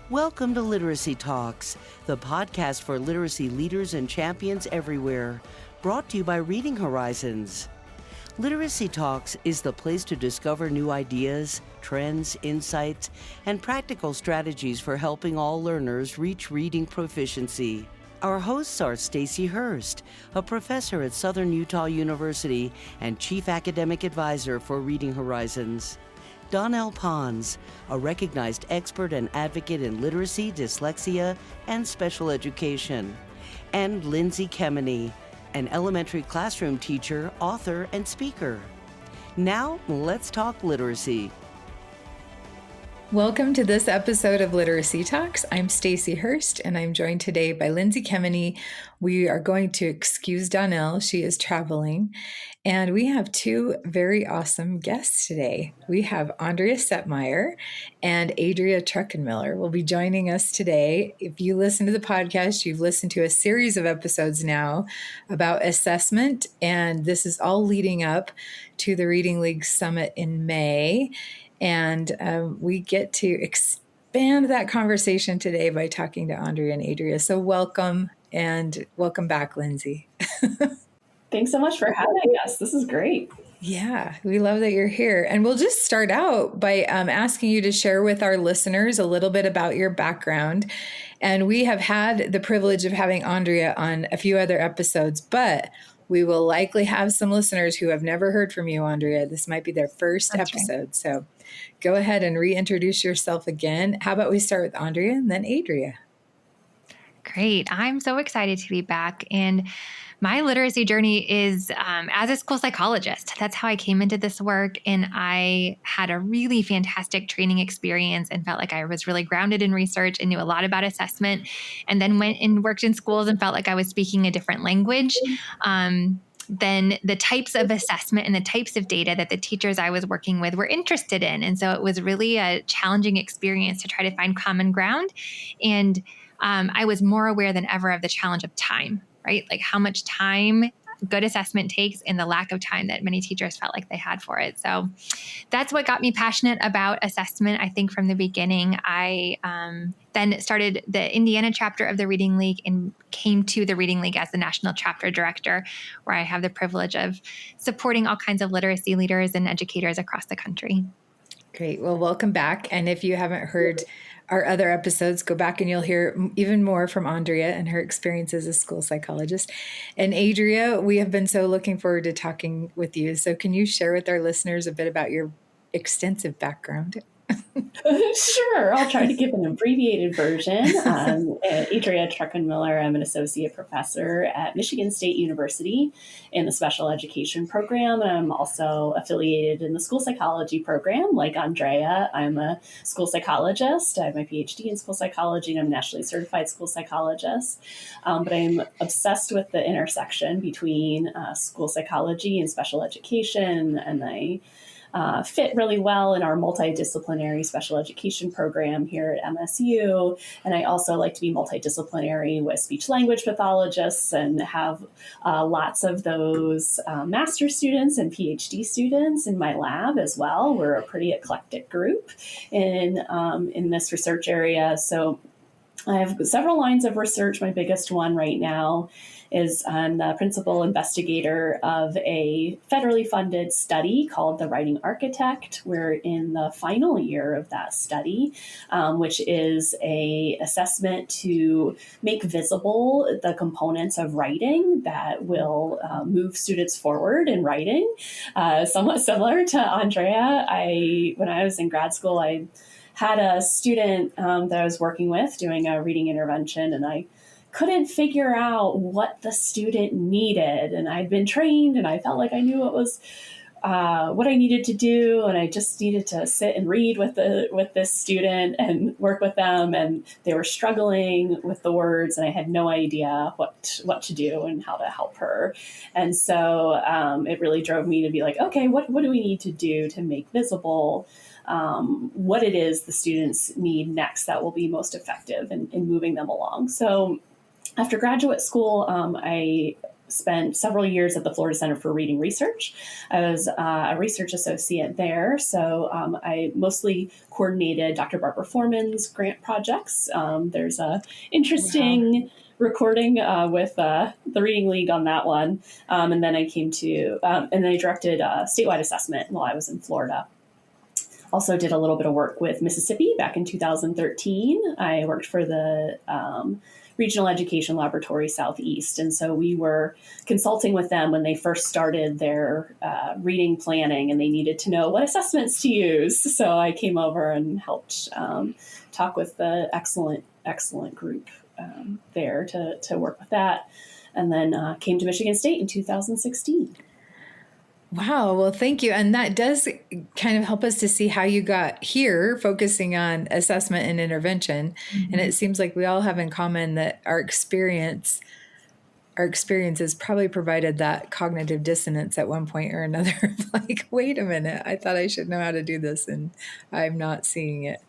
Welcome to Literacy Talks, the podcast for literacy leaders and champions everywhere, brought to you by Reading Horizons. Literacy Talks is the place to discover new ideas, trends, insights, and practical strategies for helping all learners reach reading proficiency. Our hosts are Stacy Hurst, a professor at Southern Utah University and Chief Academic Advisor for Reading Horizons; Donnell Pons, a recognized expert and advocate in literacy, dyslexia, and special education; and Lindsay Kemeny, an elementary classroom teacher, author, and speaker. Now, let's talk literacy. Welcome to this episode of Literacy Talks. I'm Stacy Hurst, and I'm joined today by Lindsay Kemeny. We are going to excuse Donnell. She is traveling. And we have two very awesome guests today. We have Andrea Setmeyer and Adrea Truckenmiller will be joining us today. If you listen to the podcast, you've listened to a series of episodes now about assessment, and this is all leading up to the Reading League Summit in May. And we get to expand that conversation today by talking to Andrea and Adrea. So welcome, and welcome back, Lindsay. Thanks so much for having us. This is great. Yeah, we love that you're here. And we'll just start out by asking you to share with our listeners a little bit about your background. And we have had the privilege of having Andrea on a few other episodes, but we will likely have some listeners who have never heard from you, Andrea. This might be their first episode. Right. So go ahead and reintroduce yourself again. How about we start with Andrea and then Adrea? Great. I'm so excited to be back. And my literacy journey is as a school psychologist. That's how I came into this work. And I had a really fantastic training experience and felt like I was really grounded in research and knew a lot about assessment, and then went and worked in schools and felt like I was speaking a different language than the types of assessment and the types of data that the teachers I was working with were interested in. And so it was really a challenging experience to try to find common ground. And I was more aware than ever of the challenge of time, right? Like how much time good assessment takes and the lack of time that many teachers felt like they had for it. So that's what got me passionate about assessment. I think from the beginning, I then started the Indiana chapter of the Reading League and came to the Reading League as the national chapter director, where I have the privilege of supporting all kinds of literacy leaders and educators across the country. Great. Well, welcome back. And if you haven't heard our other episodes, go back and you'll hear even more from Andrea and her experience as a school psychologist. And Adrea, we have been so looking forward to talking with you. So can you share with our listeners a bit about your extensive background? Sure. I'll try to give an abbreviated version. Andrea Truckenmiller. I'm an associate professor at Michigan State University in the special education program. And I'm also affiliated in the school psychology program. Like Andrea, I'm a school psychologist. I have my PhD in school psychology, and I'm a nationally certified school psychologist. But I'm obsessed with the intersection between school psychology and special education, and I fit really well in our multidisciplinary special education program here at MSU. And I also like to be multidisciplinary with speech language pathologists and have lots of those master's students and PhD students in my lab as well. We're a pretty eclectic group in this research area. So I have several lines of research. My biggest one right now is I'm the principal investigator of a federally funded study called The Writing Architect. We're in the final year of that study, which is a assessment to make visible the components of writing that will move students forward in writing. Somewhat similar to Andrea, when I was in grad school, I had a student that I was working with doing a reading intervention, and I couldn't figure out what the student needed. And I'd been trained and I felt like I knew what I needed to do. And I just needed to sit and read with this student and work with them. And they were struggling with the words, and I had no idea what to do and how to help her. And so it really drove me to be like, okay, what do we need to do to make visible what it is the students need next that will be most effective in moving them along. So after graduate school, I spent several years at the Florida Center for Reading Research. I was a research associate there, so I mostly coordinated Dr. Barbara Foreman's grant projects. There's a interesting recording with the Reading League on that one, and then I came to and then I directed statewide assessment while I was in Florida. Also did a little bit of work with Mississippi back in 2013. I worked for the Regional Education Laboratory Southeast. And so we were consulting with them when they first started their reading planning, and they needed to know what assessments to use. So I came over and helped talk with the excellent group there to work with that. And then came to Michigan State in 2016. Wow. Well, thank you. And that does kind of help us to see how you got here, focusing on assessment and intervention. Mm-hmm. And it seems like we all have in common that our experience has probably provided that cognitive dissonance at one point or another. Like, wait a minute, I thought I should know how to do this, and I'm not seeing it.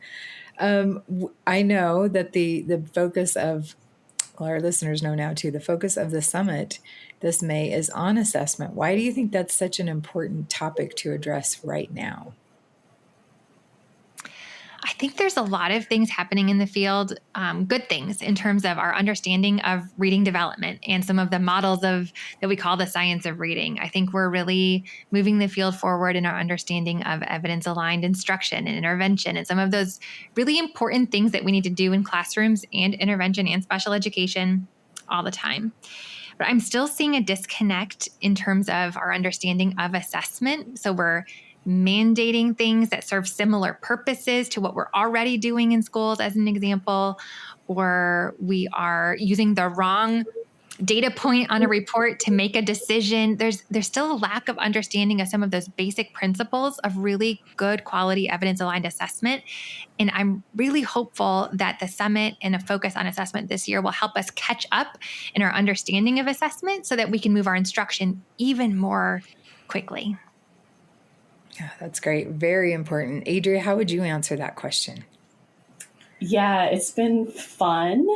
I know that the focus of, well, our listeners know now too, the focus of the summit this May is on assessment. Why do you think that's such an important topic to address right now? I think there's a lot of things happening in the field, good things in terms of our understanding of reading development and some of the models that we call the science of reading. I think we're really moving the field forward in our understanding of evidence-aligned instruction and intervention and some of those really important things that we need to do in classrooms and intervention and special education all the time. But I'm still seeing a disconnect in terms of our understanding of assessment. So we're mandating things that serve similar purposes to what we're already doing in schools, as an example, or we are using the wrong data point on a report to make a decision. There's still a lack of understanding of some of those basic principles of really good quality evidence-aligned assessment. And I'm really hopeful that the summit and a focus on assessment this year will help us catch up in our understanding of assessment so that we can move our instruction even more quickly. Yeah, that's great. Very important. Adrea, how would you answer that question? Yeah, it's been fun,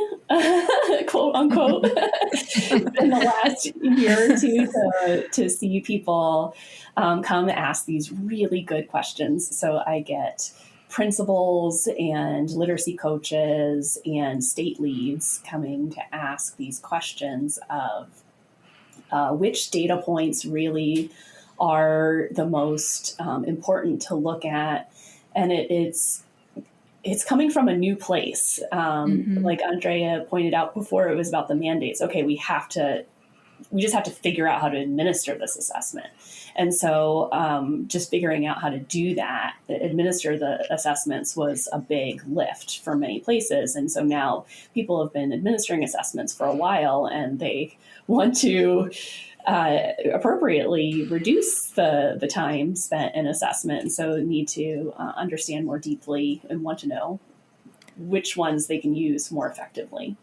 quote unquote, in the last year or two to see people come ask these really good questions. So I get principals and literacy coaches and state leads coming to ask these questions of which data points really are the most important to look at. And it's coming from a new place. Like Andrea pointed out before, it was about the mandates. Okay, we just have to figure out how to administer this assessment. And so just figuring out how to do that, administer the assessments, was a big lift for many places. And so now people have been administering assessments for a while, and they want to appropriately reduce the time spent in assessment. And so need to understand more deeply and want to know which ones they can use more effectively.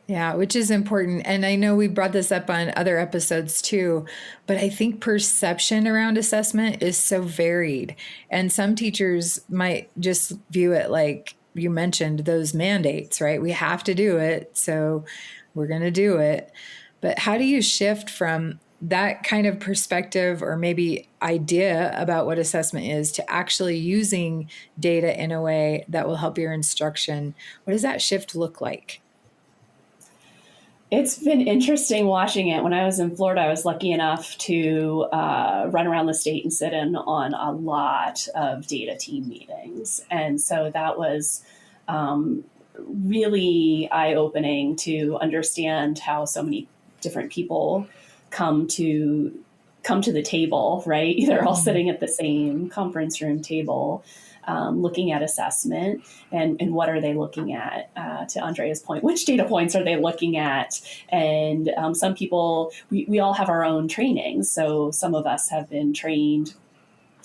Yeah, which is important. And I know we brought this up on other episodes too, but I think perception around assessment is so varied. And some teachers might just view it like you mentioned, those mandates, right? We have to do it, so we're going to do it. But how do you shift from that kind of perspective or maybe idea about what assessment is to actually using data in a way that will help your instruction? What does that shift look like? It's been interesting watching it. When I was in Florida, I was lucky enough to run around the state and sit in on a lot of data team meetings. And so that was really eye-opening to understand how so many different people come to the table, right? They're all sitting at the same conference room table, looking at assessment, and what are they looking at? To Andrea's point, which data points are they looking at? And some people, we all have our own trainings. So some of us have been trained.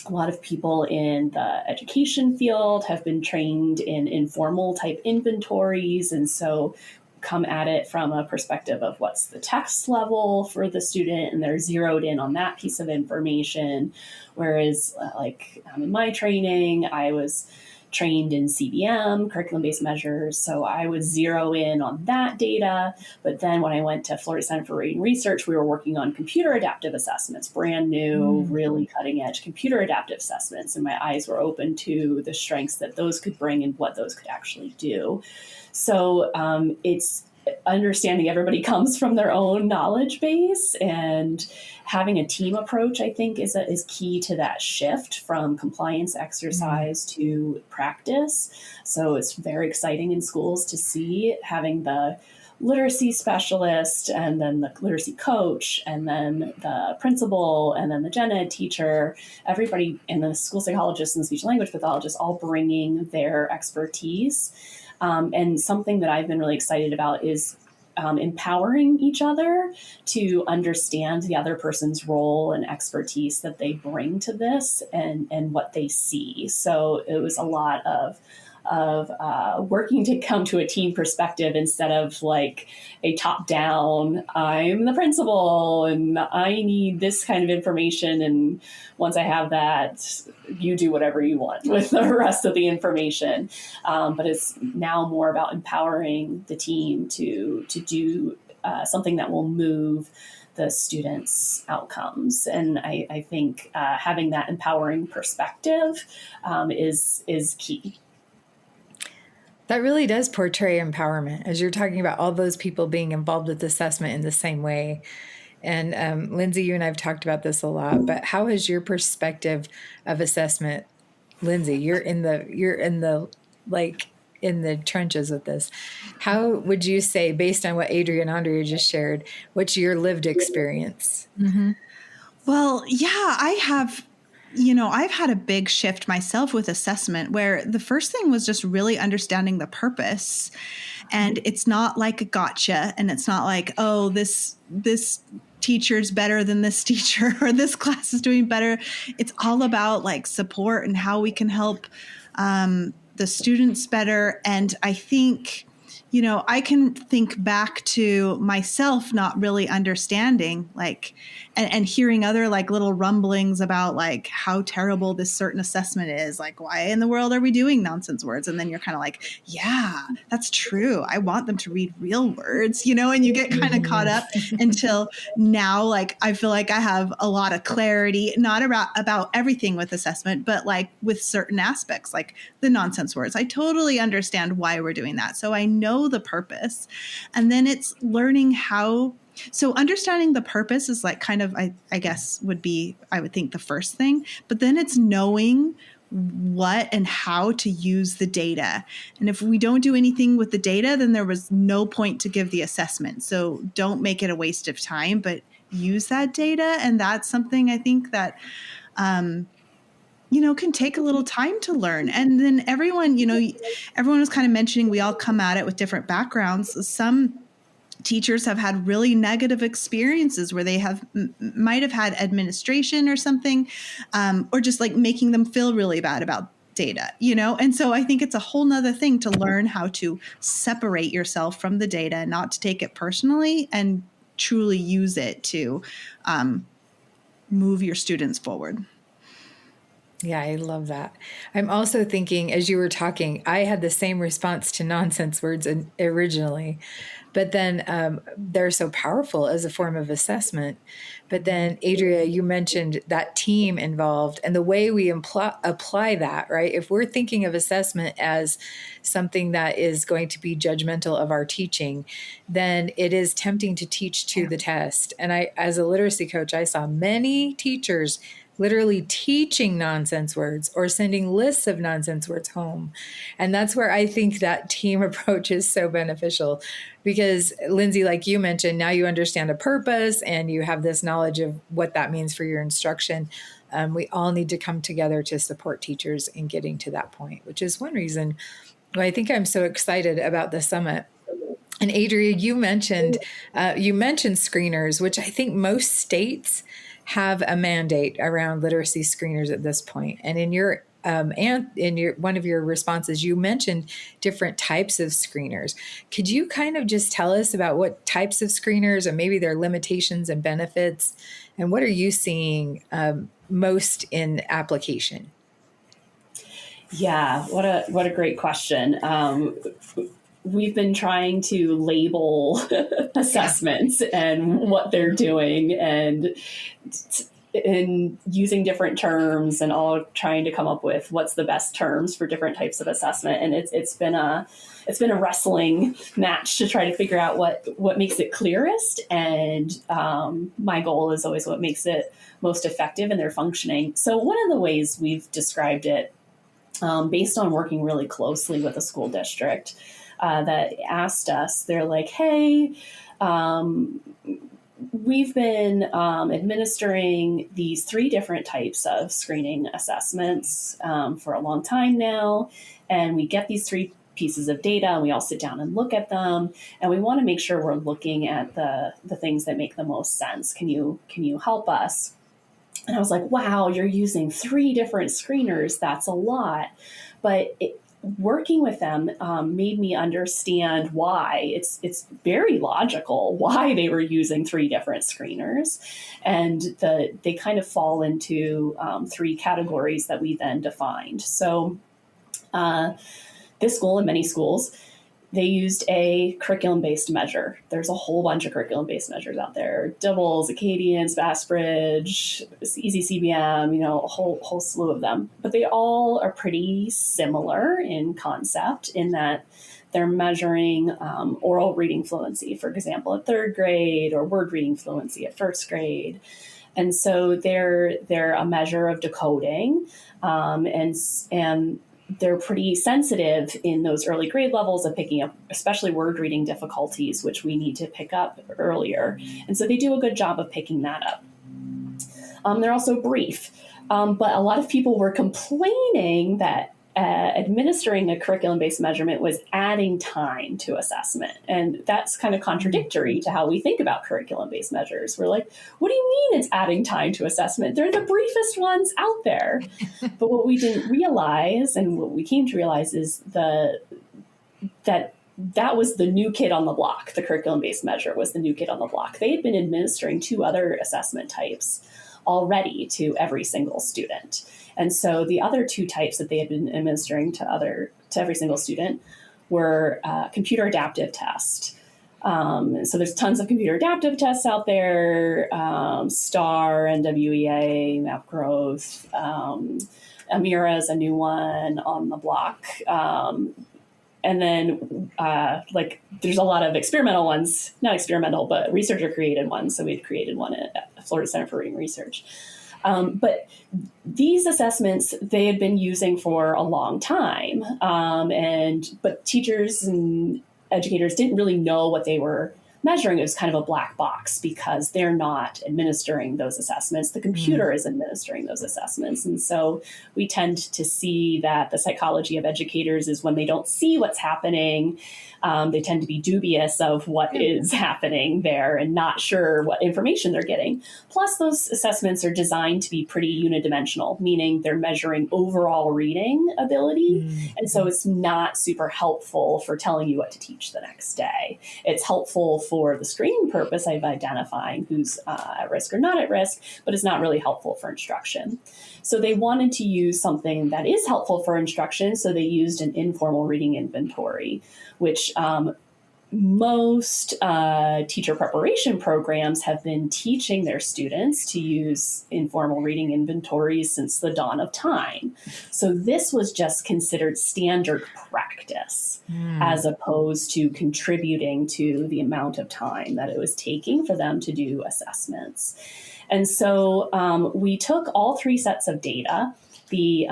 A lot of people in the education field have been trained in informal type inventories. And so come at it from a perspective of what's the text level for the student, and they're zeroed in on that piece of information. Whereas like in my training, I was trained in CBM, curriculum-based measures. So I would zero in on that data. But then when I went to Florida Center for Reading Research, we were working on computer adaptive assessments, brand new, really cutting edge computer adaptive assessments. And my eyes were open to the strengths that those could bring and what those could actually do. So it's understanding everybody comes from their own knowledge base, and having a team approach, I think, is key to that shift from compliance exercise to practice. So it's very exciting in schools to see having the literacy specialist and then the literacy coach and then the principal and then the gen ed teacher, everybody, and the school psychologist and the speech language pathologist all bringing their expertise. And something that I've been really excited about is empowering each other to understand the other person's role and expertise that they bring to this and what they see. So it was a lot of working to come to a team perspective instead of like a top down, I'm the principal and I need this kind of information. And once I have that, you do whatever you want with the rest of the information. But it's now more about empowering the team to do something that will move the students' outcomes. And I think having that empowering perspective is key. That really does portray empowerment, as you're talking about all those people being involved with assessment in the same way. And Lindsay, you and I have talked about this a lot, but how is your perspective of assessment? Lindsay, you're in the trenches with this. How would you say, based on what Adrea and Andrea just shared, what's your lived experience? Mm-hmm. Well, yeah, I've had a big shift myself with assessment, where the first thing was just really understanding the purpose. And it's not like a gotcha. And it's not like, oh, this teacher's better than this teacher, or this class is doing better. It's all about like support and how we can help the students better. And I think, I can think back to myself not really understanding, like, and hearing other like little rumblings about like how terrible this certain assessment is. Like, why in the world are we doing nonsense words? And then you're kind of like, yeah, that's true. I want them to read real words, and you get kind of caught up until now. Like, I feel like I have a lot of clarity, not about everything with assessment, but like with certain aspects, like the nonsense words. I totally understand why we're doing that. So I know the purpose. And then it's learning how. So understanding the purpose is like kind of, I guess would be, I would think, the first thing, but then it's knowing what and how to use the data. And if we don't do anything with the data, then there was no point to give the assessment. So don't make it a waste of time, but use that data. And that's something I think that, can take a little time to learn. And then everyone was kind of mentioning we all come at it with different backgrounds. Some teachers have had really negative experiences where they might have had administration or something, or just like making them feel really bad about data, And so I think it's a whole nother thing to learn how to separate yourself from the data, not to take it personally, and truly use it to move your students forward. Yeah, I love that. I'm also thinking, as you were talking, I had the same response to nonsense words originally, but then they're so powerful as a form of assessment. But then, Adrea, you mentioned that team involved and the way we apply that, right? If we're thinking of assessment as something that is going to be judgmental of our teaching, then it is tempting to teach to the test. And I, as a literacy coach, I saw many teachers literally teaching nonsense words or sending lists of nonsense words home. And that's where I think that team approach is so beneficial, because Lindsay, like you mentioned, now you understand a purpose and you have this knowledge of what that means for your instruction. We all need to come together to support teachers in getting to that point, which is one reason why I think I'm so excited about the summit. And Adrea, you mentioned screeners, which I think most states have a mandate around literacy screeners at this point. And in your one of your responses, you mentioned different types of screeners. Could you kind of just tell us about what types of screeners and maybe their limitations and benefits, and what are you seeing most in application? Yeah, what a great question. We've been trying to label assessments and what they're doing, and using different terms, and all trying to come up with what's the best terms for different types of assessment. And it's been a wrestling match to try to figure out what makes it clearest. And my goal is always what makes it most effective in their functioning. So one of the ways we've described it, based on working really closely with a school district that asked us, they're like, hey, we've been administering these 3 different types of screening assessments for a long time now. And we get these 3 pieces of data, and we all sit down and look at them. And we want to make sure we're looking at the things that make the most sense. Can you help us? And I was like, wow, you're using 3 different screeners. That's a lot. But working with them made me understand why. It's very logical why they were using 3 different screeners. And they kind of fall into 3 categories that we then defined. So this school and many schools, they used a curriculum-based measure. There's a whole bunch of curriculum-based measures out there: Doubles, Acadians, Bassbridge, Easy CBM, a whole slew of them. But they all are pretty similar in concept, in that they're measuring oral reading fluency, for example, at 3rd grade, or word reading fluency at 1st grade. And so they're a measure of decoding, and they're pretty sensitive in those early grade levels of picking up, especially word reading difficulties, which we need to pick up earlier. And so they do a good job of picking that up. They're also brief. But a lot of people were complaining that administering a curriculum-based measurement was adding time to assessment. And that's kind of contradictory to how we think about curriculum-based measures. We're like, what do you mean it's adding time to assessment? They're the briefest ones out there. But what we didn't realize, and what we came to realize, is that was the new kid on the block. The curriculum-based measure was the new kid on the block. They had been administering 2 other assessment types already to every single student. And so the other 2 types that they had been administering to every single student were computer adaptive test. So there's tons of computer adaptive tests out there: STAR, NWEA, Map Growth. Amira is a new one on the block. And then there's a lot of experimental ones, not experimental, but researcher created ones. So we had created one at Florida Center for Reading Research. But these assessments they had been using for a long time. But teachers and educators didn't really know what they were measuring. It was kind of a black box because they're not administering those assessments. The computer is administering those assessments. And so we tend to see that the psychology of educators is when they don't see what's happening, they tend to be dubious of what is happening there and not sure what information they're getting. Plus, those assessments are designed to be pretty unidimensional, meaning they're measuring overall reading ability. And so it's not super helpful for telling you what to teach the next day. It's helpful for the screening purpose of identifying who's at risk or not at risk, but it's not really helpful for instruction. So they wanted to use something that is helpful for instruction. So they used an informal reading inventory, which most teacher preparation programs have been teaching their students to use informal reading inventories since the dawn of time. So this was just considered standard practice as opposed to contributing to the amount of time that it was taking for them to do assessments. And so we took all 3 sets of data, the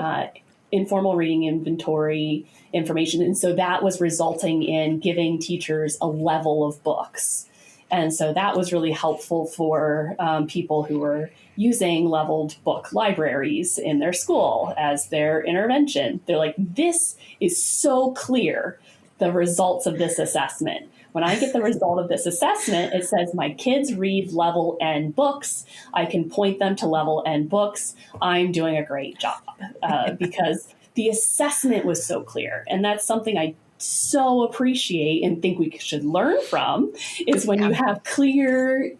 informal reading inventory information. And so that was resulting in giving teachers a level of books. And so that was really helpful for people who were using leveled book libraries in their school as their intervention. They're like, this is so clear, the results of this assessment. When I get the result of this assessment, it says my kids read level N books. I can point them to level N books. I'm doing a great job because the assessment was so clear. And that's something I so appreciate and think we should learn from is when you have clear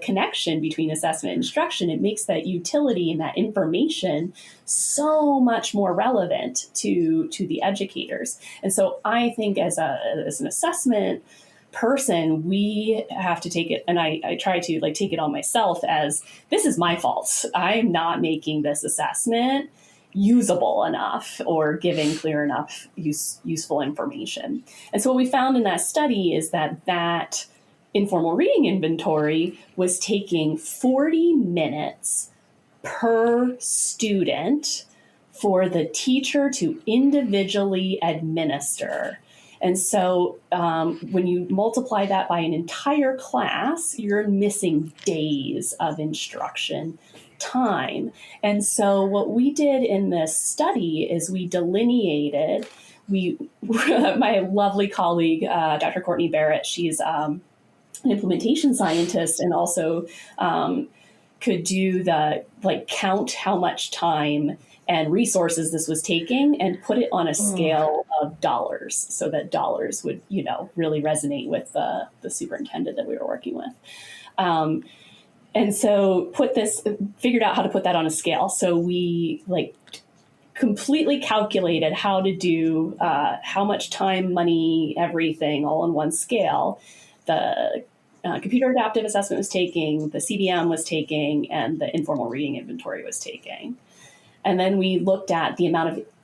connection between assessment and instruction. It makes that utility and that information so much more relevant to the educators. And so I think as an assessment person, we have to take it, and I try to like take it on myself as this is my fault. I'm not making this assessment usable enough or giving clear enough useful information. And so what we found in that study is that informal reading inventory was taking 40 minutes per student for the teacher to individually administer. And so when you multiply that by an entire class, you're missing days of instruction time. And so what we did in this study is we delineated, my lovely colleague, Dr. Courtney Barrett, she's an implementation scientist and also could do count how much time and resources this was taking and put it on a scale of dollars so that dollars would, really resonate with the superintendent that we were working with. And so figured out how to put that on a scale. So we completely calculated how to do how much time, money, everything all on one scale. The computer adaptive assessment was taking, the CBM was taking, and the informal reading inventory was taking. And then we looked at the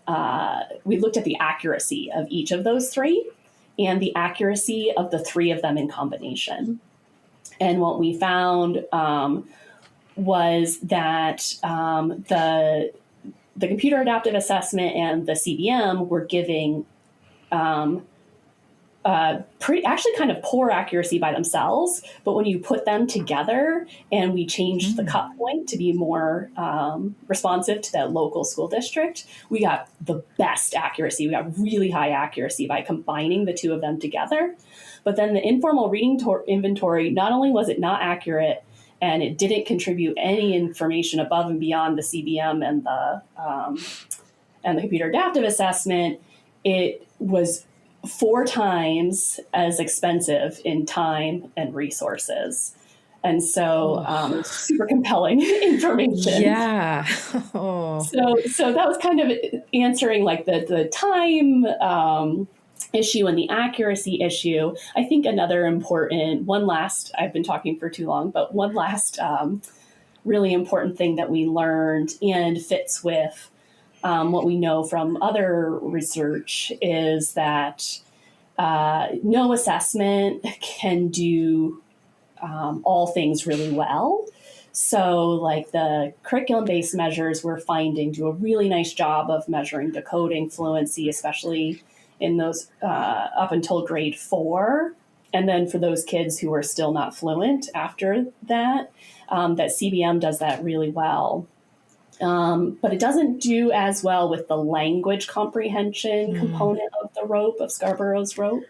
the accuracy of each of those three and the accuracy of the three of them in combination. And what we found was that the computer adaptive assessment and the CBM were giving actually kind of poor accuracy by themselves. But when you put them together and we changed the cut point to be more responsive to that local school district, we got the best accuracy. We got really high accuracy by combining the two of them together. But then the informal reading inventory, not only was it not accurate and it didn't contribute any information above and beyond the CBM and the computer adaptive assessment, it was 4 times as expensive in time and resources. And so super compelling information. Yeah. So that was kind of answering the time issue and the accuracy issue. I think another important, I've been talking for too long, but one last really important thing that we learned and fits with what we know from other research is that no assessment can do all things really well. So the curriculum-based measures we're finding do a really nice job of measuring decoding fluency, especially in those up until grade 4. And then for those kids who are still not fluent after that, that CBM does that really well. But it doesn't do as well with the language comprehension component of the rope, of Scarborough's rope.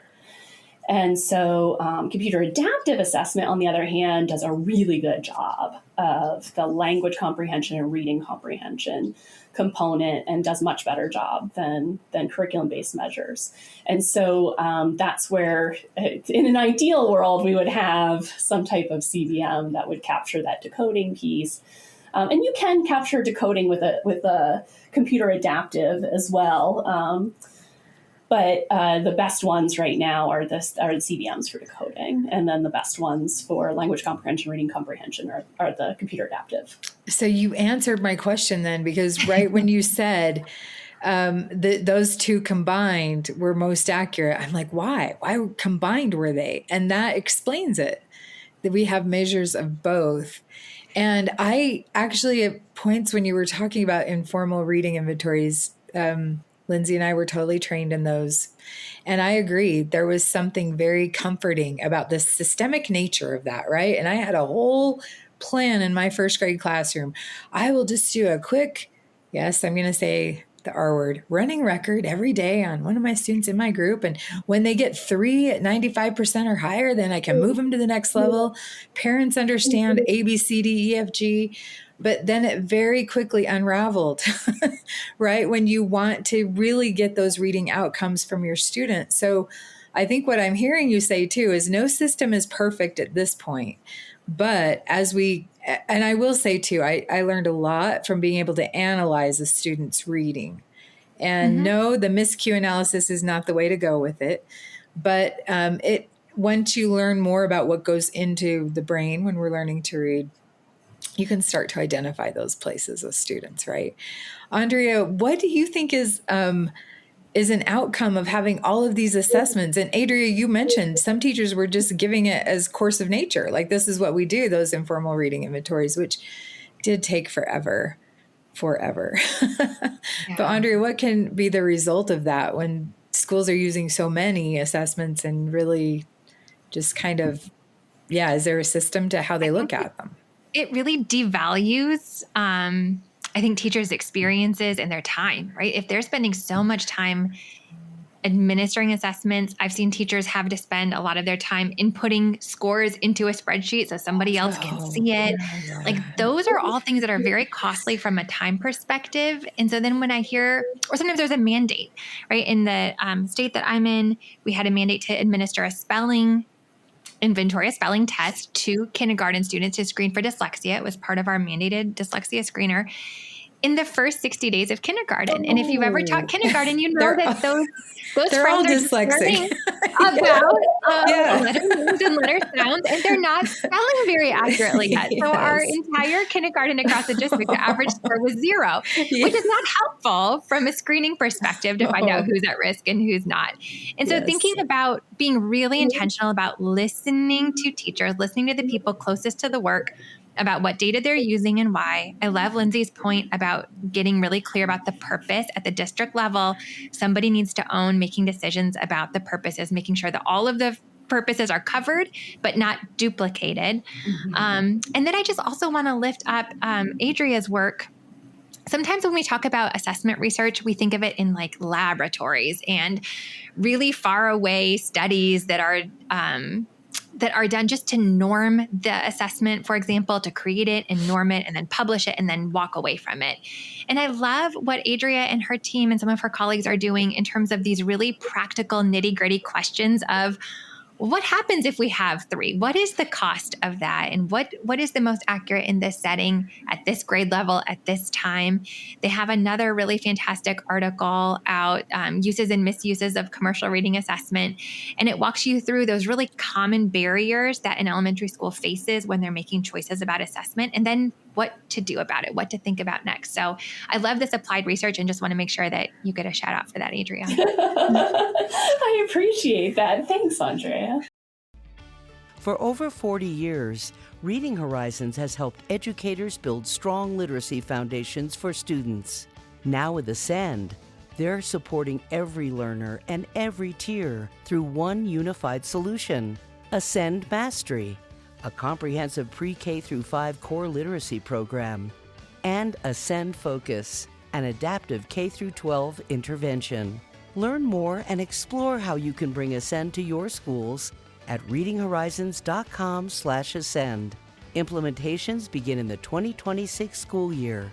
And so computer adaptive assessment, on the other hand, does a really good job of the language comprehension and reading comprehension component and does much better job than curriculum-based measures. And so that's where, in an ideal world, we would have some type of CBM that would capture that decoding piece. And you can capture decoding with a computer adaptive as well. But the best ones right now are the CBMs for decoding. And then the best ones for language comprehension, reading comprehension are the computer adaptive. So you answered my question then, because right when you said those two combined were most accurate, I'm like, why? Why combined were they? And that explains it, that we have measures of both. And I actually, at points when you were talking about informal reading inventories, Lindsay and I were totally trained in those. And I agree, there was something very comforting about the systemic nature of that, right? And I had a whole plan in my first grade classroom. I will just do a quick, yes, I'm going to say the R word, running record every day on one of my students in my group. And when they get 3 at 95% or higher, then I can move them to the next level. Parents understand A, B, C, D, E, F, G. But then it very quickly unraveled, right? When you want to really get those reading outcomes from your students. So I think what I'm hearing you say too is no system is perfect at this point. But and I will say too, I learned a lot from being able to analyze a student's reading. And no, the miscue analysis is not the way to go with it. But once you learn more about what goes into the brain when we're learning to read, you can start to identify those places with students, right? Andrea, what do you think is an outcome of having all of these assessments? And Adrea, you mentioned some teachers were just giving it as course of nature. Like, this is what we do, those informal reading inventories, which did take forever. Yeah. But Andrea, what can be the result of that when schools are using so many assessments and really just kind of, is there a system to how they look at them? It really devalues, I think, teachers' experiences and their time, right? If they're spending so much time administering assessments, I've seen teachers have to spend a lot of their time inputting scores into a spreadsheet so somebody else can see it. Like, those are all things that are very costly from a time perspective. And so then when I hear, or sometimes there's a mandate, right? In the state that I'm in, we had a mandate to administer a spelling inventory, a spelling test to kindergarten students to screen for dyslexia. It was part of our mandated dyslexia screener in the first 60 days of kindergarten. And if you've ever taught kindergarten, you know that those they're all dyslexic about letter names and letter sounds, and they're not spelling very accurately yet. So our entire kindergarten across the district, the average score was 0, which is not helpful from a screening perspective to find out who's at risk and who's not. And so thinking about being really intentional about listening to teachers, listening to the people closest to the work, about what data they're using and why. I love Lindsay's point about getting really clear about the purpose at the district level. Somebody needs to own making decisions about the purposes, making sure that all of the purposes are covered, but not duplicated. And then I just also want to lift up Adria's work. Sometimes when we talk about assessment research, we think of it in like laboratories and really far away studies that are done just to norm the assessment, for example, to create it and norm it and then publish it and then walk away from it. And I love what Adrea and her team and some of her colleagues are doing in terms of these really practical, nitty-gritty questions of, what happens if we have 3? What is the cost of that? And what is the most accurate in this setting at this grade level at this time? They have another really fantastic article out, uses and misuses of commercial reading assessment. And it walks you through those really common barriers that an elementary school faces when they're making choices about assessment, and then what to do about it, what to think about next. So I love this applied research and just want to make sure that you get a shout out for that, Adrea. I appreciate that. Thanks, Andrea. For over 40 years, Reading Horizons has helped educators build strong literacy foundations for students. Now with Ascend, they're supporting every learner and every tier through one unified solution, Ascend Mastery, a comprehensive pre-K through 5 core literacy program, and Ascend Focus, an adaptive K through 12 intervention. Learn more and explore how you can bring Ascend to your schools at readinghorizons.com/ascend. Implementations begin in the 2026 school year.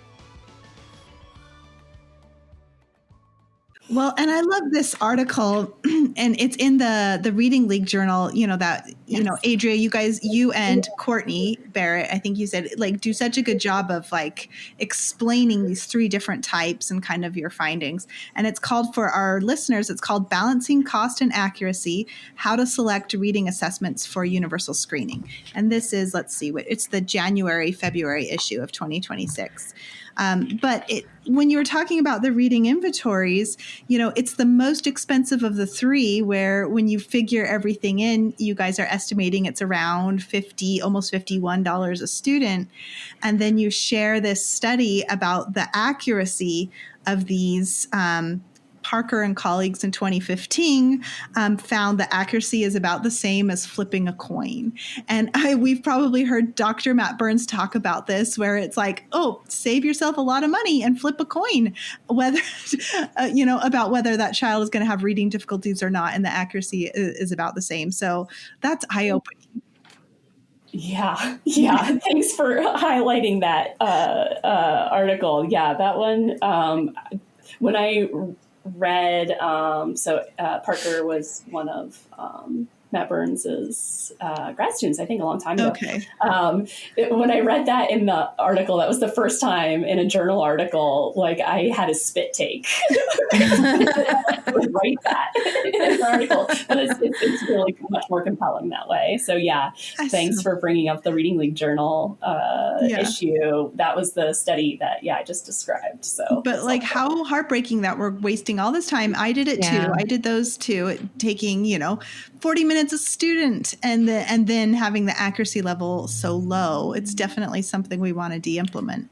Well, and I love this article, and it's in the Reading League Journal, Adrea, you and Courtney Barrett, I think you said, like, do such a good job of like explaining these 3 different types and kind of your findings. And it's called, for our listeners, it's called Balancing Cost and Accuracy, How to Select Reading Assessments for Universal Screening. And this is, it's the January-February issue of 2026. But when you were talking about the reading inventories, it's the most expensive of the 3, where when you figure everything in, you guys are estimating it's around almost $51 a student. And then you share this study about the accuracy of these Parker and colleagues in 2015 found that accuracy is about the same as flipping a coin. And we've probably heard Dr. Matt Burns talk about this, where it's like, oh, save yourself a lot of money and flip a coin, whether, about whether that child is going to have reading difficulties or not. And the accuracy is about the same. So that's eye-opening. Yeah. Thanks for highlighting that article. Yeah, that one. When I read, Parker was one of Matt Burns's grad students, I think a long time ago. Okay. When I read that in the article, that was the first time in a journal article, like I had a spit take. I would write that in an article, but it's really much more compelling that way. So yeah, thanks for bringing up the Reading League Journal issue. That was the study that I just described. So, but like how heartbreaking that we're wasting all this time. I did it too. I did those too, taking 40 minutes a student and then having the accuracy level so low. It's definitely something we want to de-implement.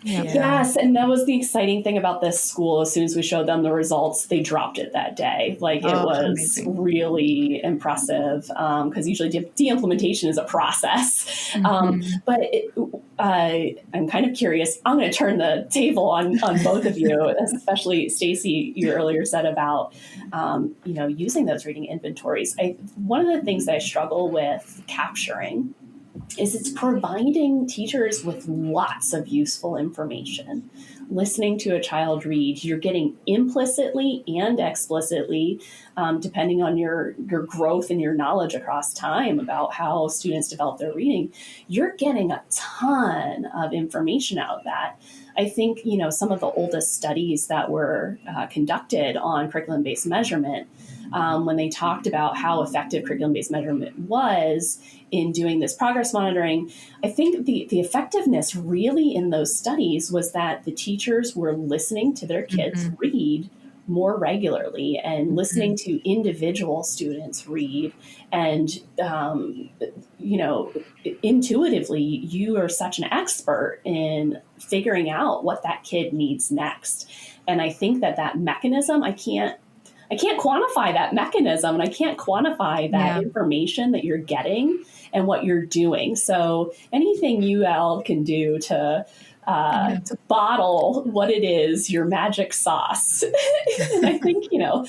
Yeah. Yes. And that was the exciting thing about this school. As soon as we showed them the results, they dropped it that day. Like it was amazing. Really impressive because usually de-implementation is a process. But I'm kind of curious. I'm going to turn the table on both of you, especially Stacy, you earlier said about, using those reading inventories. One of the things that I struggle with capturing is it's providing teachers with lots of useful information. Listening to a child read, you're getting implicitly and explicitly, depending on your growth and your knowledge across time about how students develop their reading, you're getting a ton of information out of that. I think, some of the oldest studies that were conducted on curriculum-based measurement, when they talked about how effective curriculum-based measurement was in doing this progress monitoring, I think the effectiveness really in those studies was that the teachers were listening to their kids read more regularly and listening to individual students read. And, intuitively, you are such an expert in figuring out what that kid needs next. And I think that mechanism, I can't quantify that mechanism, and I can't quantify that information that you're getting and what you're doing. So anything you all can do to bottle what it is, your magic sauce. And I think,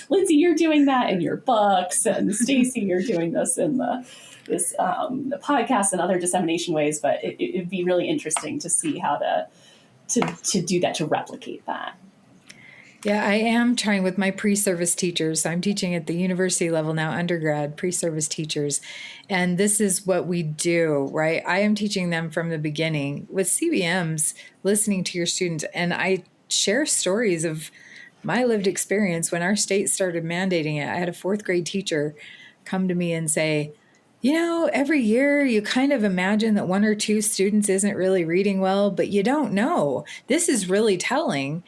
Lindsay, you're doing that in your books, and Stacy, you're doing this in the podcast and other dissemination ways, but it'd be really interesting to see how to do that, to replicate that. Yeah, I am trying with my pre-service teachers. I'm teaching at the university level now, undergrad pre-service teachers. And this is what we do, right? I am teaching them from the beginning with CBMs, listening to your students. And I share stories of my lived experience when our state started mandating it. I had a fourth grade teacher come to me and say, every year you kind of imagine that one or two students isn't really reading well, but you don't know. This is really telling.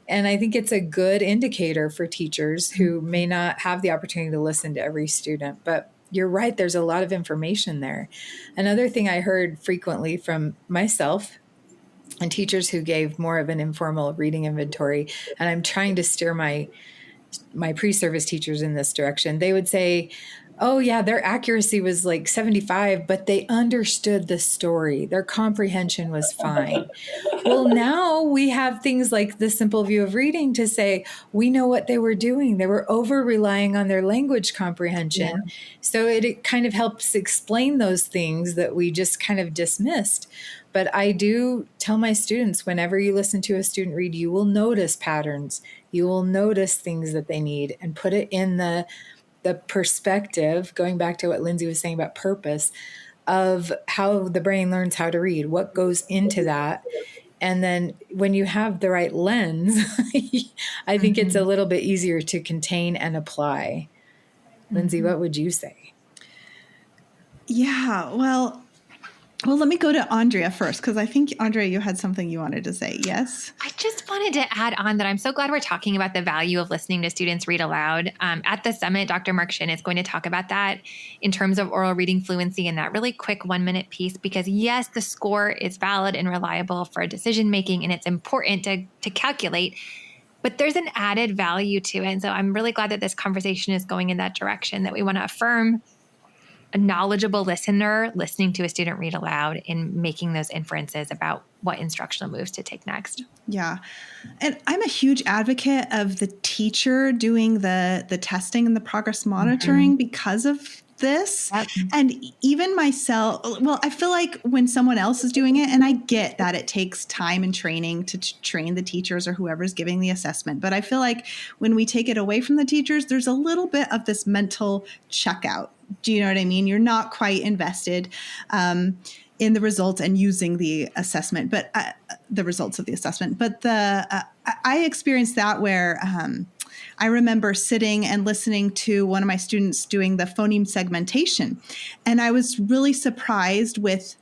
And I think it's a good indicator for teachers who may not have the opportunity to listen to every student. But you're right, there's a lot of information there. Another thing I heard frequently from myself and teachers who gave more of an informal reading inventory, and I'm trying to steer my pre-service teachers in this direction, they would say, oh yeah, their accuracy was like 75, but they understood the story. Their comprehension was fine. Well, now we have things like the simple view of reading to say, we know what they were doing. They were over relying on their language comprehension. Yeah. So it kind of helps explain those things that we just kind of dismissed. But I do tell my students, whenever you listen to a student read, you will notice patterns. You will notice things that they need, and put it in the perspective, going back to what Lindsay was saying about purpose, of how the brain learns how to read, what goes into that. And then when you have the right lens, I think it's a little bit easier to contain and apply. Lindsay, what would you say? Yeah, well, let me go to Andrea first, because I think, Andrea, you had something you wanted to say. Yes? I just wanted to add on that I'm so glad we're talking about the value of listening to students read aloud. At the summit, Dr. Mark Shin is going to talk about that in terms of oral reading fluency in that really quick 1-minute piece, because yes, the score is valid and reliable for decision making, and it's important to calculate. but there's an added value to it. And so I'm really glad that this conversation is going in that direction, that we want to affirm a knowledgeable listener listening to a student read aloud and making those inferences about what instructional moves to take next. Yeah. And I'm a huge advocate of the teacher doing the testing and the progress monitoring because of this. Yep. And even myself, well, I feel like when someone else is doing it, and I get that it takes time and training to train the teachers or whoever's giving the assessment, but I feel like when we take it away from the teachers, there's a little bit of this mental checkout. Do you know what I mean? You're not quite invested in the results and using the assessment, but the results of the assessment. But I experienced that where I remember sitting and listening to one of my students doing the phoneme segmentation, and I was really surprised with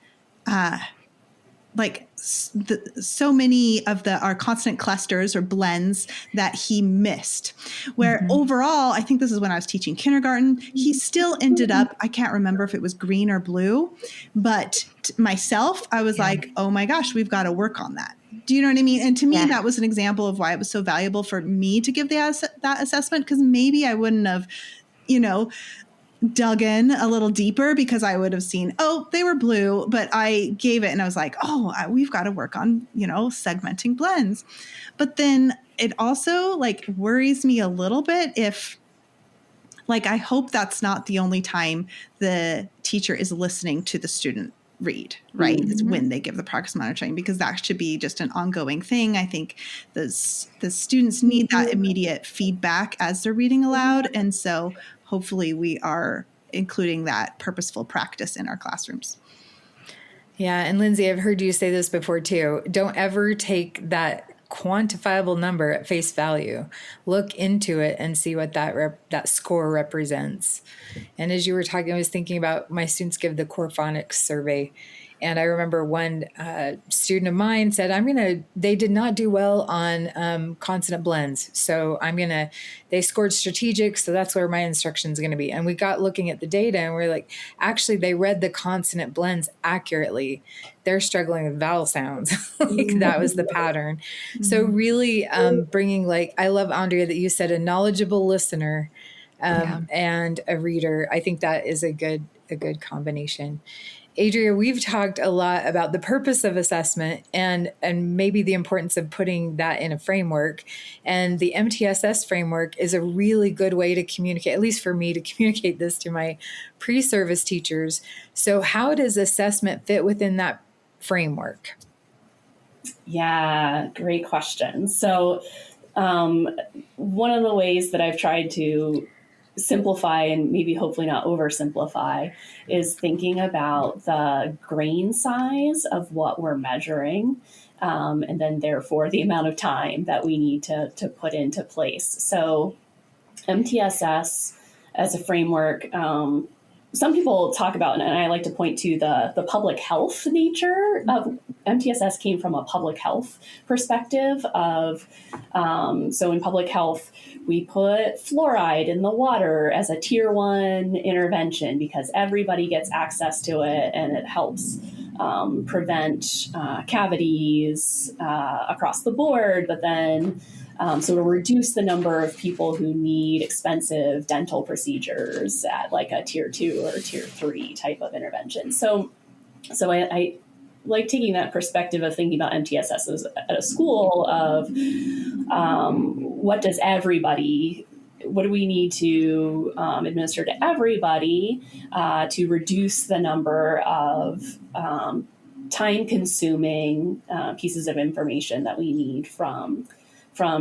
so many of our consonant clusters or blends that he missed, where overall, I think this is when I was teaching kindergarten, he still ended up, I can't remember if it was green or blue, but myself, I was like, oh my gosh, we've got to work on that. Do you know what I mean? And to me, that was an example of why it was so valuable for me to give that assessment, because maybe I wouldn't have, dug in a little deeper because I would have seen, oh, they were blue, but I gave it and I was like, oh, we've got to work on, segmenting blends. But then it also worries me a little bit if I hope that's not the only time the teacher is listening to the student read, right? It's when they give the progress monitoring, because that should be just an ongoing thing. I think the students need that immediate feedback as they're reading aloud. And so hopefully we are including that purposeful practice in our classrooms. Yeah. And Lindsay, I've heard you say this before too. Don't ever take that quantifiable number at face value. Look into it and see what that score represents. And as you were talking, I was thinking about my students give the core phonics survey. And I remember one student of mine said, they did not do well on consonant blends. So they scored strategic. So that's where my instruction is going to be. And we got looking at the data and we're like, actually, they read the consonant blends accurately. They're struggling with vowel sounds. That was the pattern. So really bringing, I love, Andrea, that you said a knowledgeable listener and a reader. I think that is a good combination. Adrea, we've talked a lot about the purpose of assessment and maybe the importance of putting that in a framework. And the MTSS framework is a really good way to communicate, at least for me, to communicate this to my pre-service teachers. So how does assessment fit within that framework? Yeah, great question. So one of the ways that I've tried to simplify and maybe hopefully not oversimplify is thinking about the grain size of what we're measuring, and then therefore the amount of time that we need to put into place. So MTSS as a framework, some people talk about, and I like to point to the public health nature of MTSS came from a public health perspective of, so in public health, we put fluoride in the water as a tier 1 intervention because everybody gets access to it and it helps prevent cavities across the board, but then so to reduce the number of people who need expensive dental procedures at a tier 2 or tier 3 type of intervention. So I like taking that perspective of thinking about MTSS at a school of what do we need to administer to everybody to reduce the number of time-consuming pieces of information that we need from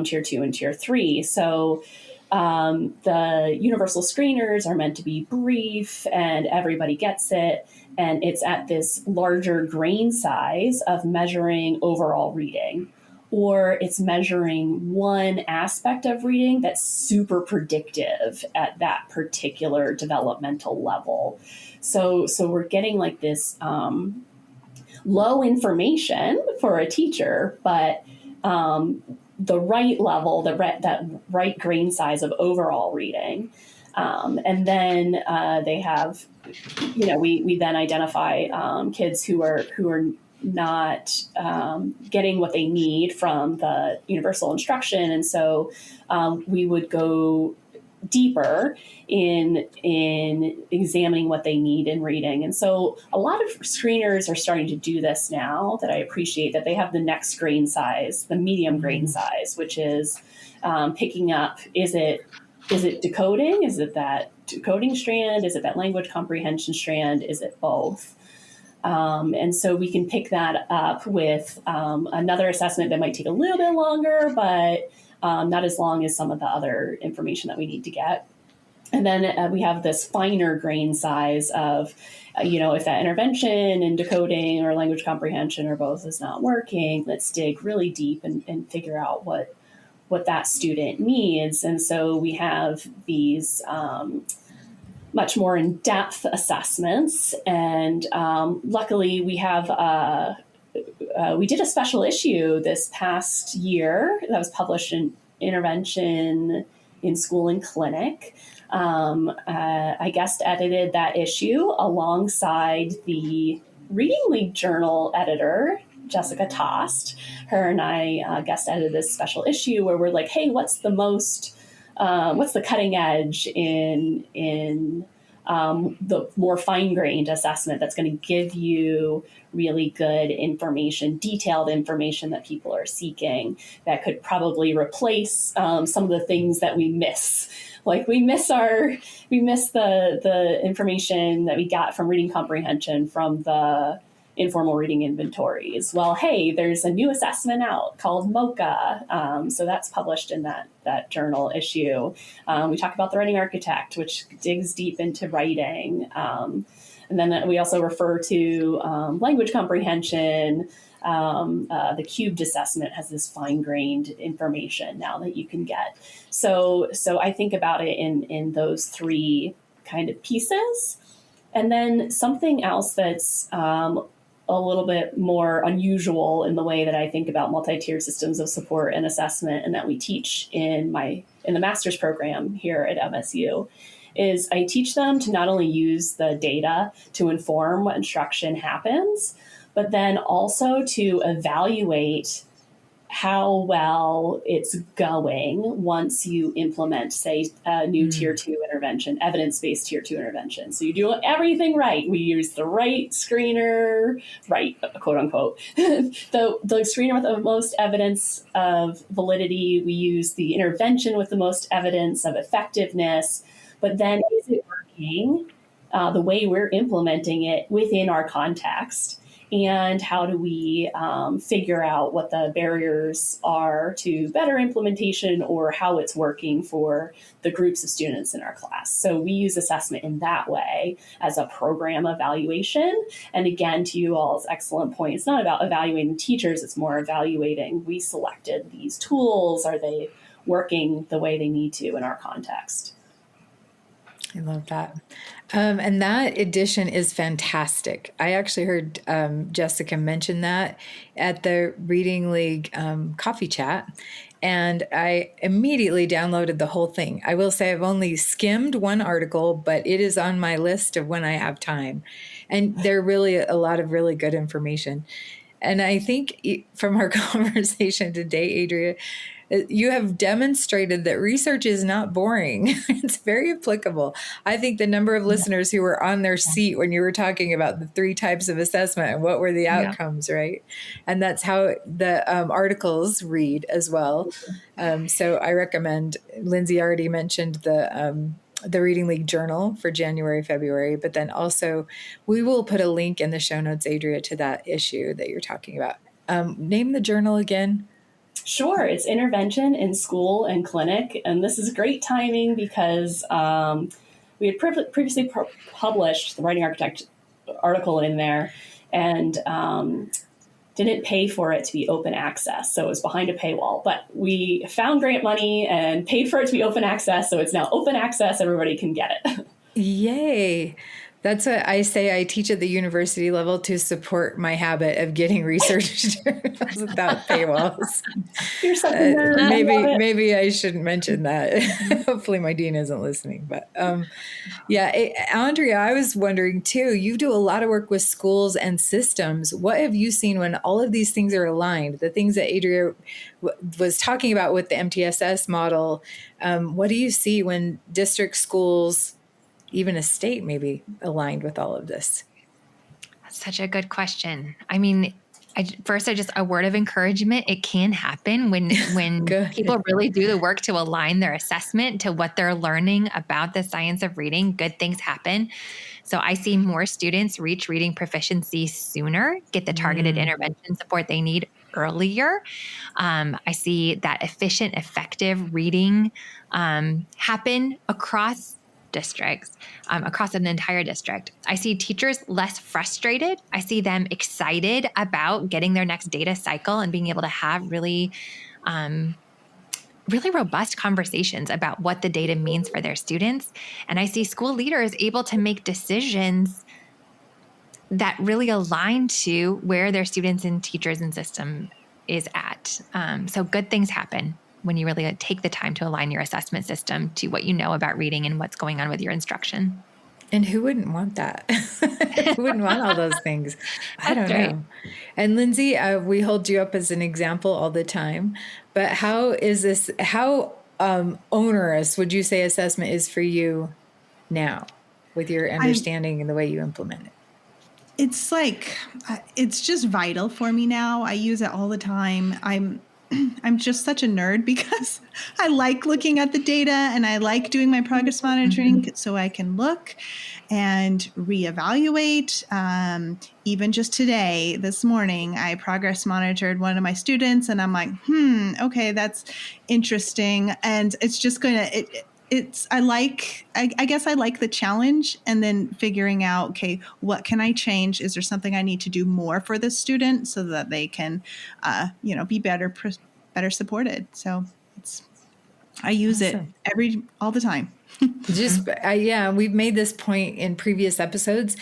tier 2 and tier 3. So the universal screeners are meant to be brief and everybody gets it. And it's at this larger grain size of measuring overall reading, or it's measuring one aspect of reading that's super predictive at that particular developmental level. So we're getting this low information for a teacher, but the right level, that right grain size of overall reading. And then they have, we then identify kids who are getting what they need from the universal instruction. And so we would go deeper in examining what they need in reading. And so a lot of screeners are starting to do this now that I appreciate, that they have the next grain size, the medium grain size, which is picking up, is it decoding? Is it that decoding strand? Is it that language comprehension strand? Is it both? And so we can pick that up with another assessment that might take a little bit longer, but not as long as some of the other information that we need to get. And then we have this finer grain size of, if that intervention in decoding or language comprehension or both is not working, let's dig really deep and figure out what that student needs. And so we have these much more in-depth assessments. And luckily we have we did a special issue this past year that was published in Intervention in School and Clinic. I guest edited that issue alongside the Reading League Journal editor, Jessica Toste. Her and I guest edited this special issue where we're like, hey, what's the cutting edge in the more fine-grained assessment that's going to give you really good information, detailed information that people are seeking, that could probably replace some of the things that we miss. Like we miss the information that we got from reading comprehension from the informal reading inventories. Well, hey, there's a new assessment out called MOCA. So that's published in that journal issue. We talk about the writing architect, which digs deep into writing. And then we also refer to language comprehension. The cubed assessment has this fine-grained information now that you can get. So I think about it in those three kind of pieces. And then something else that's a little bit more unusual in the way that I think about multi-tiered systems of support and assessment, and that we teach in the master's program here at MSU, is I teach them to not only use the data to inform what instruction happens, but then also to evaluate how well it's going once you implement, say, a new tier 2 intervention, evidence-based tier 2 intervention. So you do everything right. We use the right screener, right, quote unquote, the screener with the most evidence of validity. We use the intervention with the most evidence of effectiveness. But then is it working the way we're implementing it within our context? And how do we figure out what the barriers are to better implementation or how it's working for the groups of students in our class? So we use assessment in that way as a program evaluation. And again, to you all's excellent point, it's not about evaluating teachers, it's more evaluating, we selected these tools, are they working the way they need to in our context? I love that. And that edition is fantastic. I actually heard Jessica mention that at the Reading League coffee chat, and I immediately downloaded the whole thing. I will say I've only skimmed one article, but it is on my list of when I have time. And there are really a lot of really good information. And I think from our conversation today, Adrea, you have demonstrated that research is not boring. It's very applicable. I think the number of listeners who were on their seat when you were talking about the 3 types of assessment and what were the outcomes, right? And that's how the articles read as well. So I recommend, Lindsay already mentioned the Reading League Journal for January, February, but then also we will put a link in the show notes, Adrea, to that issue that you're talking about. Name the journal again. Sure. It's Intervention in School and Clinic. And this is great timing because we had previously published the Writing Architect article in there and didn't pay for it to be open access. So it was behind a paywall. But we found grant money and paid for it to be open access. So it's now open access. Everybody can get it. Yay. That's what I say. I teach at the university level to support my habit of getting research journals without paywalls. You're such a nerd. Maybe I shouldn't mention that. Hopefully my dean isn't listening. But Andrea, I was wondering too, you do a lot of work with schools and systems. What have you seen when all of these things are aligned? The things that Adrea was talking about with the MTSS model, what do you see when district schools, even a state, maybe aligned with all of this? That's such a good question. I mean, just a word of encouragement. It can happen when people really do the work to align their assessment to what they're learning about the science of reading. Good things happen. So I see more students reach reading proficiency sooner, get the targeted intervention support they need earlier. I see that efficient, effective reading happen across districts, across an entire district. I see teachers less frustrated. I see them excited about getting their next data cycle and being able to have really robust conversations about what the data means for their students. And I see school leaders able to make decisions that really align to where their students and teachers and system is at. So good things happen when you really take the time to align your assessment system to what you know about reading and what's going on with your instruction. And who wouldn't want that? Who wouldn't want all those things? I don't know. And Lindsay, we hold you up as an example all the time, but how onerous would you say assessment is for you now with your understanding and the way you implement it? It's like, it's just vital for me now. I use it all the time. I'm just such a nerd because I like looking at the data and I like doing my progress monitoring so I can look and reevaluate. Even just today, this morning, I progress monitored one of my students and I'm like, okay, that's interesting. And it's just going to, I guess I like the challenge and then figuring out, okay, what can I change? Is there something I need to do more for this student so that they can, be better supported? So I use it all the time. We've made this point in previous episodes.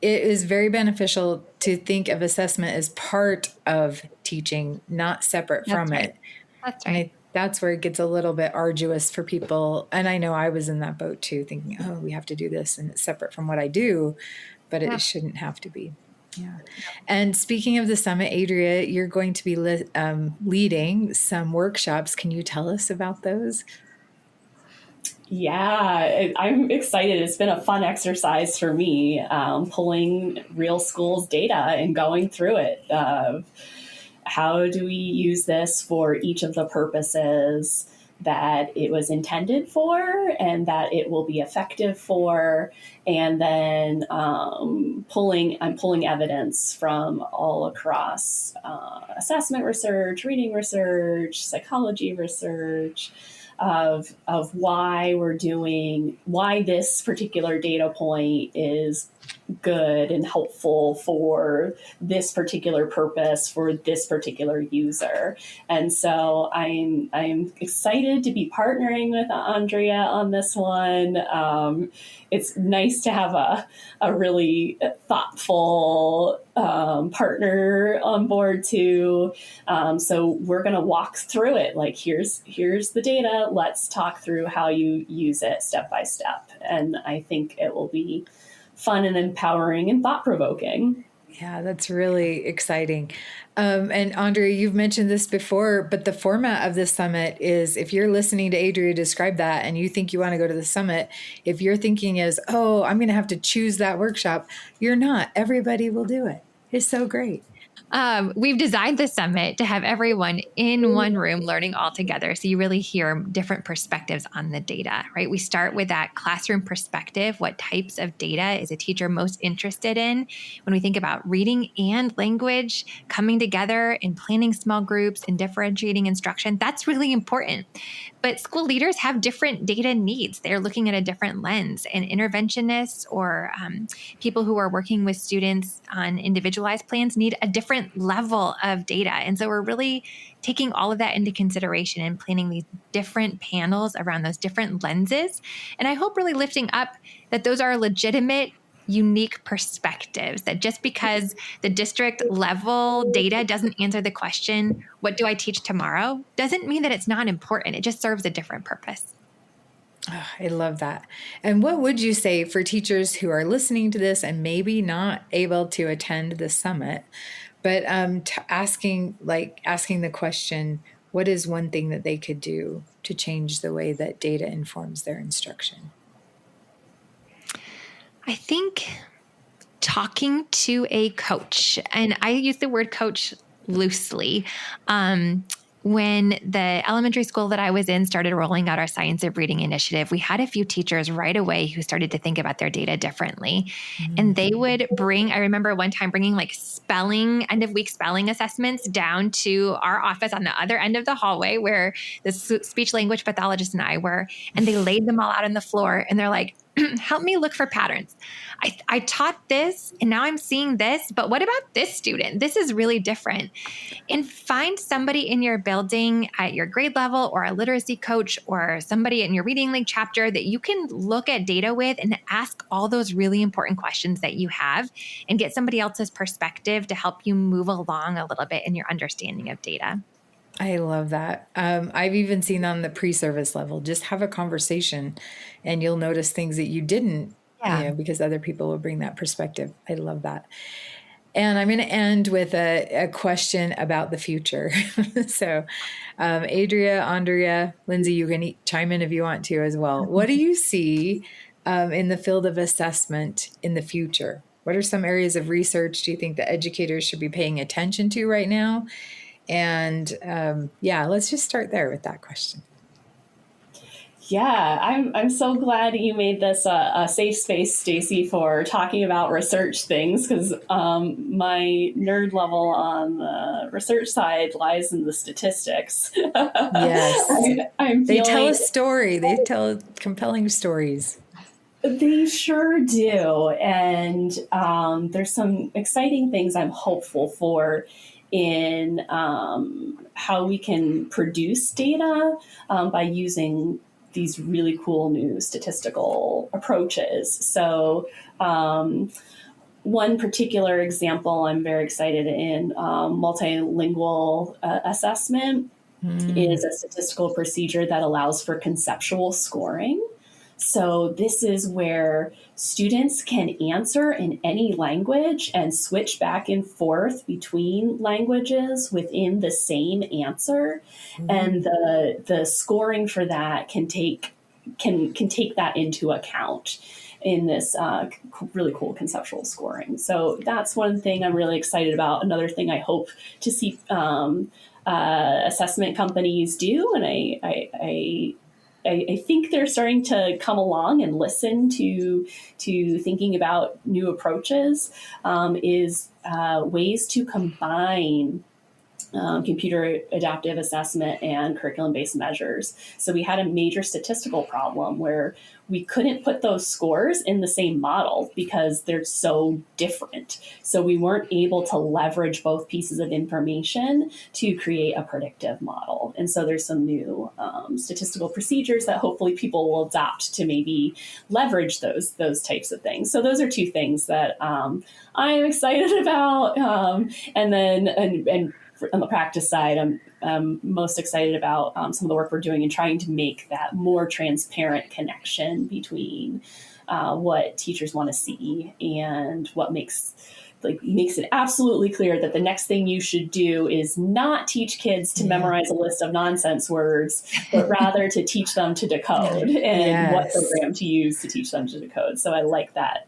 It is very beneficial to think of assessment as part of teaching, not separate from it. That's right. That's where it gets a little bit arduous for people. And I know I was in that boat too, thinking, we have to do this and it's separate from what I do, but it shouldn't have to be. Yeah. And speaking of the summit, Adrea, you're going to be leading some workshops. Can you tell us about those? Yeah, I'm excited. It's been a fun exercise for me, pulling real schools data and going through it. How do we use this for each of the purposes that it was intended for and that it will be effective for? And then I'm pulling evidence from all across assessment research, reading research, psychology research, of why this particular data point is good and helpful for this particular purpose for this particular user. And so I'm excited to be partnering with Andrea on this one. It's nice to have a really thoughtful partner on board too. So we're going to walk through it. Like, here's the data. Let's talk through how you use it step by step. And I think it will be fun and empowering and thought-provoking. Yeah, that's really exciting. And Andrea, you've mentioned this before, but the format of this summit is, if you're listening to Adrea describe that and you think you want to go to the summit, if your thinking is, I'm going to have to choose that workshop, you're not. Everybody will do it. It's so great. We've designed the summit to have everyone in one room learning all together. So you really hear different perspectives on the data, right? We start with that classroom perspective. What types of data is a teacher most interested in? When we think about reading and language coming together and planning small groups and differentiating instruction, that's really important. But school leaders have different data needs. They're looking at a different lens, and interventionists or people who are working with students on individualized plans need a different level of data. And so we're really taking all of that into consideration and planning these different panels around those different lenses. And I hope really lifting up that those are legitimate unique perspectives, that just because the district level data doesn't answer the question, what do I teach tomorrow, doesn't mean that it's not important. It just serves a different purpose. Oh, I love that. And what would you say for teachers who are listening to this and maybe not able to attend the summit, but asking the question, what is one thing that they could do to change the way that data informs their instruction? I think talking to a coach, and I use the word coach loosely. When the elementary school that I was in started rolling out our Science of Reading initiative, we had a few teachers right away who started to think about their data differently. Mm-hmm. And they would I remember one time bringing like end of week spelling assessments down to our office on the other end of the hallway where the speech language pathologist and I were, and they laid them all out on the floor and they're like, help me look for patterns. I taught this and now I'm seeing this, but what about this student? This is really different. And find somebody in your building at your grade level or a literacy coach or somebody in your reading league chapter that you can look at data with and ask all those really important questions that you have and get somebody else's perspective to help you move along a little bit in your understanding of data. I love that. I've even seen on the pre-service level, just have a conversation and you'll notice things that you didn't, because other people will bring that perspective. I love that. And I'm going to end with a question about the future. So, Adrea, Andrea, Lindsay, you can chime in if you want to as well. What do you see in the field of assessment in the future? What are some areas of research do you think that educators should be paying attention to right now? And let's just start there with that question. Yeah, I'm so glad you made this a safe space, Stacy, for talking about research things, because my nerd level on the research side lies in the statistics. Yes, they tell a story. They tell compelling stories. They sure do, and there's some exciting things I'm hopeful for in how we can produce data by using these really cool new statistical approaches. So one particular example I'm very excited in, multilingual assessment is a statistical procedure that allows for conceptual scoring. So this is where students can answer in any language and switch back and forth between languages within the same answer. Mm-hmm. And the scoring for that can take that into account in this really cool conceptual scoring. So that's one thing I'm really excited about. Another thing I hope to see assessment companies do, and I think they're starting to come along and listen to thinking about new approaches, is ways to combine computer adaptive assessment and curriculum-based measures. So we had a major statistical problem where we couldn't put those scores in the same model because they're so different. So we weren't able to leverage both pieces of information to create a predictive model. And so there's some new statistical procedures that hopefully people will adopt to maybe leverage those types of things. So those are two things that I'm excited about. And then on the practice side, I'm most excited about some of the work we're doing in trying to make that more transparent connection between what teachers want to see and what makes it absolutely clear that the next thing you should do is not teach kids to memorize a list of nonsense words, but rather to teach them to decode and what program to use to teach them to decode. So I like that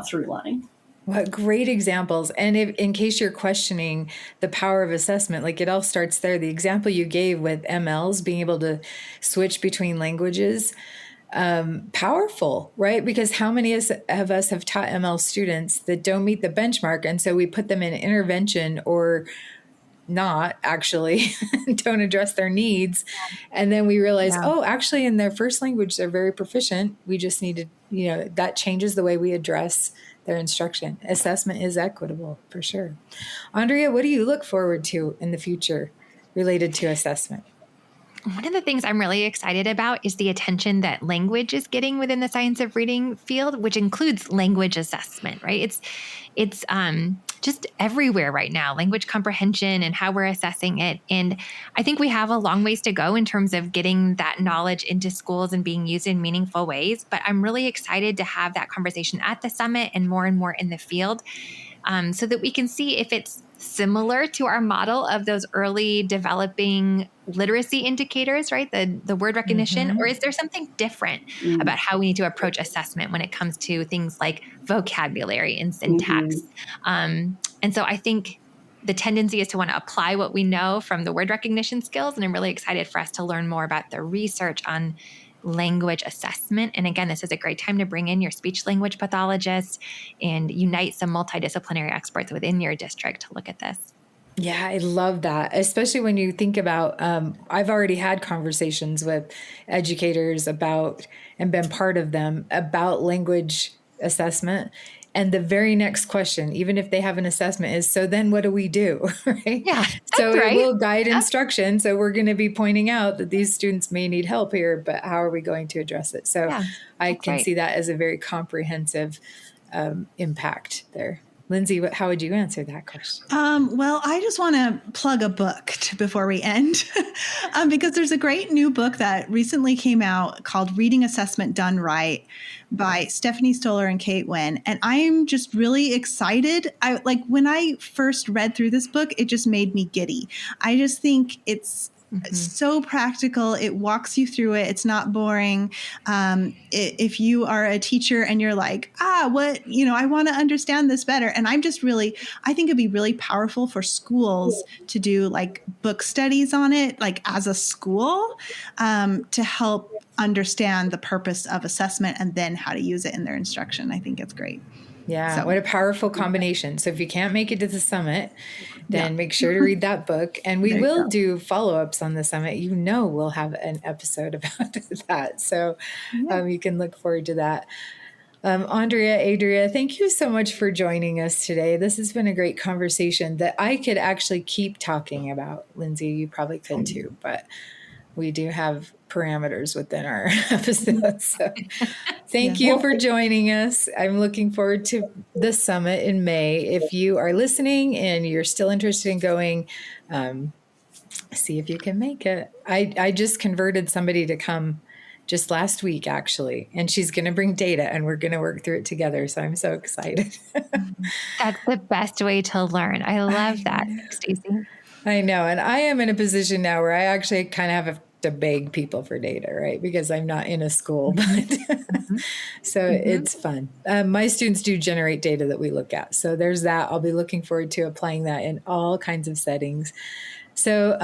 through line. What great examples. And in case you're questioning the power of assessment, like it all starts there. The example you gave with MLs being able to switch between languages, powerful, right? Because how many of us have taught ML students that don't meet the benchmark? And so we put them in intervention or not actually, don't address their needs. And then we realize, actually in their first language, they're very proficient. We just need to, that changes the way we address their instruction. Assessment is equitable for sure. Andrea, what do you look forward to in the future related to assessment? One of the things I'm really excited about is the attention that language is getting within the science of reading field, which includes language assessment, right? It's just everywhere right now, language comprehension and how we're assessing it. And I think we have a long ways to go in terms of getting that knowledge into schools and being used in meaningful ways. But I'm really excited to have that conversation at the summit and more in the field, so that we can see if it's similar to our model of those early developing literacy indicators, right? The word recognition, or is there something different about how we need to approach assessment when it comes to things like vocabulary and syntax? And so I think the tendency is to want to apply what we know from the word recognition skills. And I'm really excited for us to learn more about the research on language assessment. And again, this is a great time to bring in your speech language pathologist and unite some multidisciplinary experts within your district to look at this. Yeah, I love that, especially when you think about, I've already had conversations with educators about, and been part of them, about language assessment. And the very next question, even if they have an assessment, is, so then what do we do? Right? Yeah. So right. It will guide instruction. So we're going to be pointing out that these students may need help here, but how are we going to address it? So I can see that as a very comprehensive impact there. Lindsay, how would you answer that question? Well, I just want to plug a book before we end, because there's a great new book that recently came out called Reading Assessment Done Right by Stephanie Stoller and Kate Wynn. And I'm just really excited. When I first read through this book, it just made me giddy. I just think it's so practical. It walks you through it. It's not boring. If you are a teacher and you're like, I want to understand this better. And I think it'd be really powerful for schools to do like book studies on it, like as a school, to help understand the purpose of assessment and then how to use it in their instruction. I think it's great. Yeah, what a powerful combination. So if you can't make it to the summit, then make sure to read that book. And we will do follow-ups on the summit. We'll have an episode about that. So you can look forward to that. Andrea, Adrea, thank you so much for joining us today. This has been a great conversation that I could actually keep talking about. Lindsay, you probably could too, but we do have parameters within our episodes. So thank you for joining us. I'm looking forward to the summit in May. If you are listening and you're still interested in going, see if you can make it. I just converted somebody to come just last week, actually, and she's going to bring data and we're going to work through it together. So I'm so excited. That's the best way to learn. I love that, Stacey. I know. And I am in a position now where I actually kind of have to beg people for data, right? Because I'm not in a school, but it's fun. My students do generate data that we look at. So there's that. I'll be looking forward to applying that in all kinds of settings. So,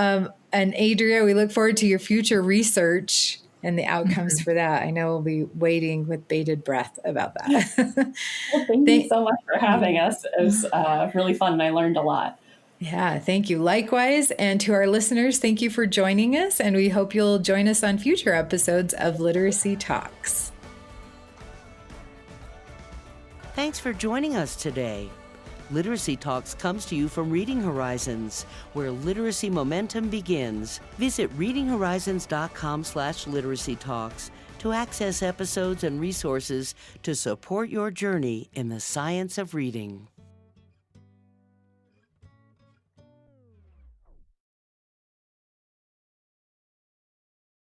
and Adrea, we look forward to your future research and the outcomes for that. I know we'll be waiting with bated breath about that. Well, thank you so much for having us. It was really fun and I learned a lot. Yeah, thank you. Likewise. And to our listeners, thank you for joining us. And we hope you'll join us on future episodes of Literacy Talks. Thanks for joining us today. Literacy Talks comes to you from Reading Horizons, where literacy momentum begins. Visit readinghorizons.com/literacy talks to access episodes and resources to support your journey in the science of reading.